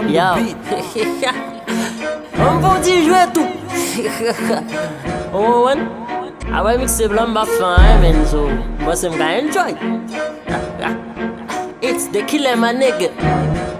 Yo. On va dire jouer tout. Oh, one. I will mix the blanc back fine, man. So, what's him gonna enjoy? It's the killer, my nigga.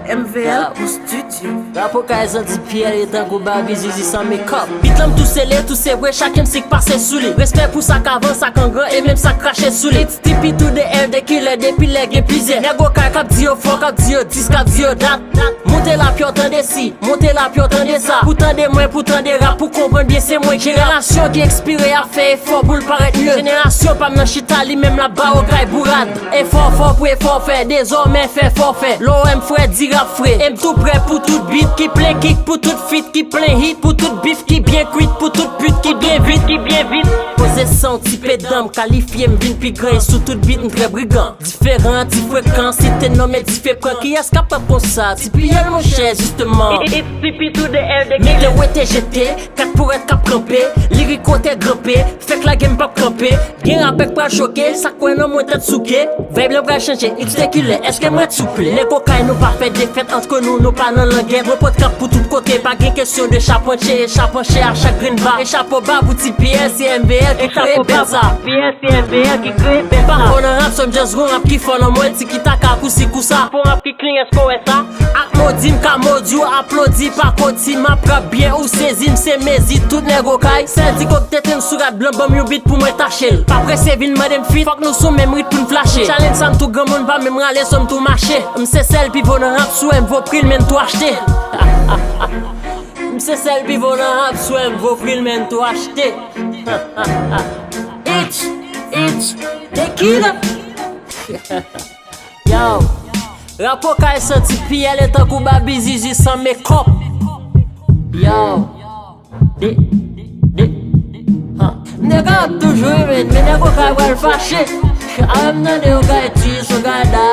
MVL au studio. Rapo ka zanti Pierre etan kou babi zizi sans make-up. Bit l'homme tout scellé, tout c'est vrai, chacun sait que passe sous lui. Respect pour sa qu'avant, sa qu'engran et même sa craché sous lui. It's tipi tout de air, de killer, depuis les gen plusieurs. Nego kap di yo fort, kap di yo dis, kap di yo dat. Montez la pio tande si, montez la pio tande ça. Pour tande moins, pour tande rap, pour comprendre bien c'est moi. Génération qui expiré a fait effort pour le paraître mieux. Génération pas m'nan chita li même la barre caille bourrade. Effort fort pour effort fait, désormais fait forfait. L'OM frère dit rap frais. M tout prêt pour tout beat qui plein kick pour tout fit qui plein hit pour tout bif qui bien cuit pour tout pute qui bien vite Posé son type d'homme qualifié m'vin pi grand sous tout beat m'trè brigand. Différent, ti fréquent, si t'es nommé différent qui est capable pour ça. Si puis elle mon cher justement. It's pipi to the air de mais le ouais t'es jeté, 4 pour être cap campé, lyrico t'es grimpé, fait que la game pas campé. Bien rappel pas choqué, ça quoi non moins t'es souké. Vibe le va changer, X déculé, est-ce que moi souple? Les cocaïnes nous pas fait défaite entre nous pas dans la guerre. Repot cap pour tout côté, pas gain question de chaponché à chaque green bar. Et chapeau bas pour ti PS et MBL qui crée ça. PS et MBL qui crée par on rap some just go rap qui font en moi ti qui taka koussi koussa. Pour rap qui clean est-ce qu'on est ça? Akmodim ka modio applaudi pas koti m'a rap bien ou saisim c'est mezi tout nego kay. C'est dit qu'on tête une sougat blanc bam yo beat pour moi tacher. Pas pressé vin madame fit, faut que nous sommes même rythme pour flasher. Challenge sam tout grand monde pas même râler somme tout marcher. M'sais celle pi vont rap sous m vos prix men tout acheter. M'sais celle pi vont rap sous m vos prix men tout acheter. Itch, tequila. Yo, rapport ka senti Pierre le temps kou babi zizi sans make-up. Yo, nega toujours mais nego ka wel fâché. Am nan de o ka eti so ka da.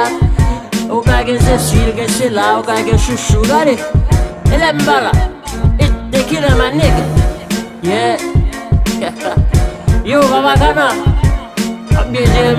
O ka gen se sil, gen se la, o ka gen chouchou gade. Ele mbala, it tequila my nigga. Yeah. Yo, babagana. I'm getting